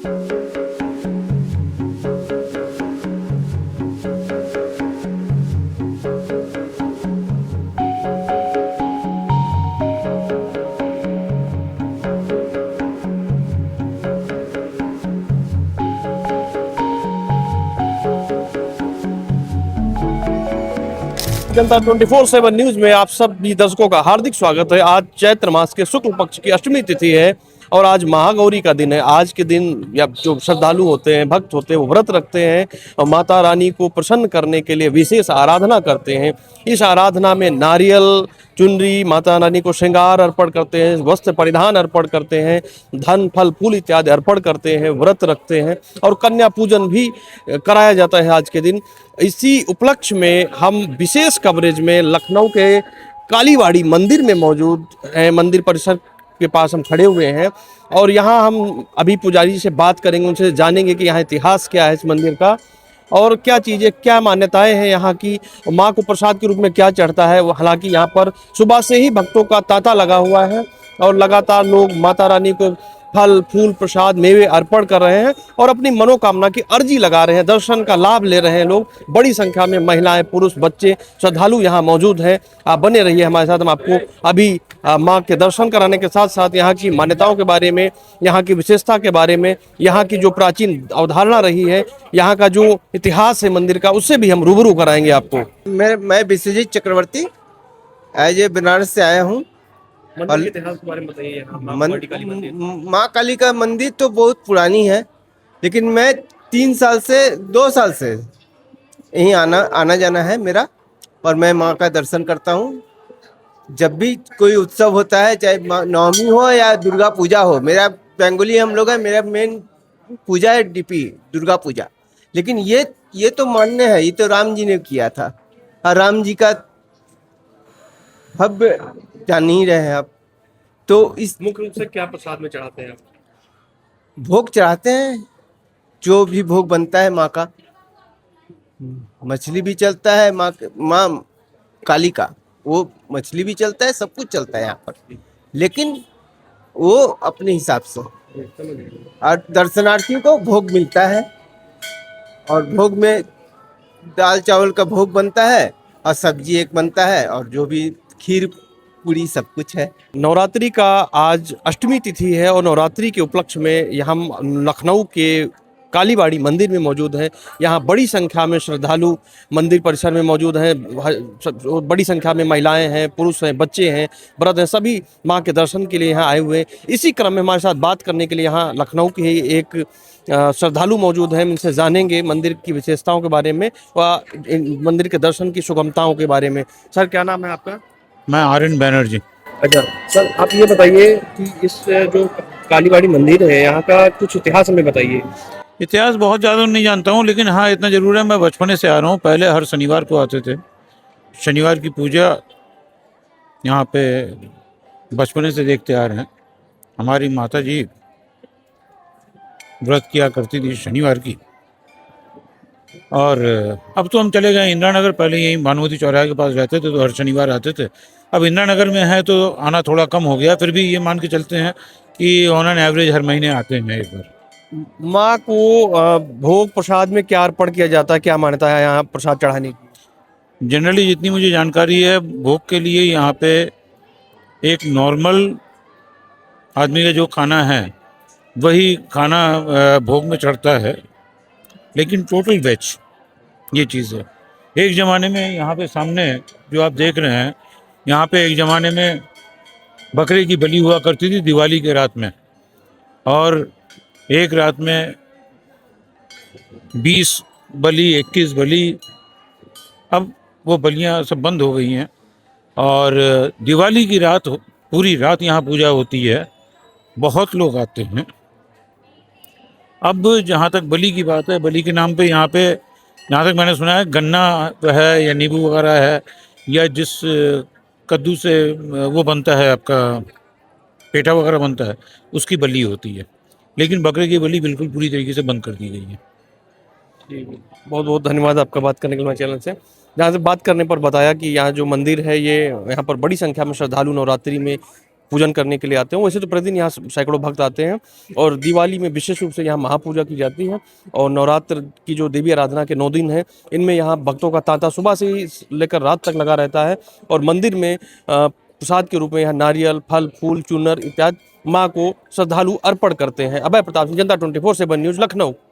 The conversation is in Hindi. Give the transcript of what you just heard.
जनता 24/7 न्यूज में आप सभी दर्शकों का हार्दिक स्वागत है। आज चैत्र मास के शुक्ल पक्ष की अष्टमी तिथि है और आज महागौरी का दिन है। आज के दिन या जो श्रद्धालु होते हैं, भक्त होते हैं, वो व्रत रखते हैं और माता रानी को प्रसन्न करने के लिए विशेष आराधना करते हैं। इस आराधना में नारियल, चुनरी, माता रानी को श्रृंगार अर्पण करते हैं, वस्त्र परिधान अर्पण करते हैं, धन, फल, फूल इत्यादि अर्पण करते हैं, व्रत रखते हैं और कन्या पूजन भी कराया जाता है आज के दिन। इसी उपलक्ष्य में हम विशेष कवरेज में लखनऊ के कालीबाड़ी मंदिर में मौजूद हैं। मंदिर परिसर के पास हम खड़े हुए हैं और यहाँ हम अभी पुजारी से बात करेंगे, उनसे जानेंगे कि यहाँ इतिहास क्या है इस मंदिर का और क्या चीज़ें, क्या मान्यताएं हैं यहाँ की, माँ को प्रसाद के रूप में क्या चढ़ता है। हालांकि यहाँ पर सुबह से ही भक्तों का तांता लगा हुआ है और लगातार लोग माता रानी को फल, फूल, प्रसाद, मेवे अर्पण कर रहे हैं और अपनी मनोकामना की अर्जी लगा रहे हैं। दर्शन का लाभ ले रहे हैं लोग। बड़ी संख्या में महिलाएं, पुरुष, बच्चे, श्रद्धालु यहाँ मौजूद हैं। आप बने रहिए हमारे साथ। हम आपको अभी माँ के दर्शन कराने के साथ साथ यहाँ की मान्यताओं के बारे में, यहाँ की विशेषता के बारे में, यहाँ की जो प्राचीन अवधारणा रही है, यहाँ का जो इतिहास है मंदिर का, उससे भी हम रूबरू कराएंगे आपको। मैं विश्वजीत चक्रवर्ती एज ए बनारस से आया हूँ। मंदिर के इतिहास के बारे में बताइए। माँ काली का मंदिर तो बहुत पुरानी है, लेकिन मैं 2 साल से यहीं आना जाना है मेरा और मैं माँ का दर्शन करता हूँ। जब भी कोई उत्सव होता है, चाहे नवमी हो या दुर्गा पूजा हो, मेरा बेंगोली हम लोग हैं, मेरा मेन पूजा है डीपी दुर्गा पूजा। लेकिन ये तो मान्य है, ये तो राम जी ने किया था और राम जी का भव्य जान ही रहे हैं आप। तो इस मुख्य रूप से क्या प्रसाद में चढ़ाते हैं आप? भोग चढ़ाते हैं, जो भी भोग बनता है माँ का। मछली भी चलता है माँ काली का, वो मछली भी चलता है, सब कुछ चलता है यहाँ पर, लेकिन वो अपने हिसाब से। और दर्शनार्थियों को भोग मिलता है और भोग में दाल चावल का भोग बनता है और सब्जी एक बनता है और जो भी खीर पूरी सब कुछ है। नवरात्रि का आज अष्टमी तिथि है और नवरात्रि के उपलक्ष्य में हम लखनऊ के कालीबाड़ी मंदिर में मौजूद हैं। यहाँ बड़ी संख्या में श्रद्धालु मंदिर परिसर में मौजूद हैं। बड़ी संख्या में महिलाएं हैं, पुरुष हैं, बच्चे हैं, वृद्ध हैं, सभी माँ के दर्शन के लिए यहाँ आए हुए हैं। इसी क्रम में हमारे साथ बात करने के लिए यहाँ लखनऊ के ही एक श्रद्धालु मौजूद हैं। इनसे जानेंगे मंदिर की विशेषताओं के बारे में व मंदिर के दर्शन की सुगमताओं के बारे में। सर, क्या नाम है आपका? मैं आर्यन बैनर्जी। अच्छा सर, आप ये बताइए कि इस जो कालीबाड़ी मंदिर है, यहाँ का कुछ इतिहास हमें बताइए। इतिहास बहुत ज़्यादा नहीं जानता हूँ, लेकिन हाँ इतना ज़रूर है, मैं बचपने से आ रहा हूँ। पहले हर शनिवार को आते थे, शनिवार की पूजा यहाँ पे बचपने से देखते आ रहे हैं। हमारी माता जी व्रत किया करती थी शनिवार की, और अब तो हम चले गए इंदिरा नगर। पहले यहीं भानुमती चौराहे के पास रहते थे तो हर शनिवार आते थे। अब इंदिरा नगर में है तो आना थोड़ा कम हो गया, फिर भी ये मान के चलते हैं कि ऑन एन एवरेज हर महीने आते हैं एक बार। माँ को भोग प्रसाद में क्या अर्पण किया जाता है, क्या मान्यता है यहाँ प्रसाद चढ़ाने की? जनरली जितनी मुझे जानकारी है, भोग के लिए यहाँ पे एक नॉर्मल आदमी का जो खाना है वही खाना भोग में चढ़ता है, लेकिन टोटल वेज ये चीज़ है। एक ज़माने में यहाँ पे सामने जो आप देख रहे हैं, यहाँ पे एक ज़माने में बकरे की बलि हुआ करती थी दिवाली के रात में, और एक रात में 20 बलि, 21 बलि। अब वो बलियाँ सब बंद हो गई हैं और दिवाली की रात पूरी रात यहाँ पूजा होती है, बहुत लोग आते हैं। अब जहाँ तक बलि की बात है, बलि के नाम पे यहाँ पे, जहाँ तक मैंने सुना है, गन्ना है या नींबू वगैरह है या जिस कद्दू से वो बनता है आपका पेठा वगैरह बनता है, उसकी बलि होती है। लेकिन बकरे की बलि बिल्कुल पूरी तरीके से बंद कर दी गई है। बहुत बहुत धन्यवाद आपका बात करने के लिए हमारे चैनल से। जहाँ से बात करने पर बताया कि यहाँ जो मंदिर है, ये यहाँ पर बड़ी संख्या में श्रद्धालु नवरात्रि में पूजन करने के लिए आते हैं। वैसे तो प्रतिदिन यहाँ सैकड़ों भक्त आते हैं और दिवाली में विशेष रूप से यहाँ महापूजा की जाती है। और नवरात्र की जो देवी आराधना के 9 दिन हैं, इनमें यहाँ भक्तों का तांता सुबह से ही लेकर रात तक लगा रहता है। और मंदिर में प्रसाद के रूप में यहाँ नारियल, फल, फूल, चूनर इत्यादि माँ को श्रद्धालु अर्पण करते हैं। अभय प्रताप सिंह, जनता 24/7 न्यूज़, लखनऊ।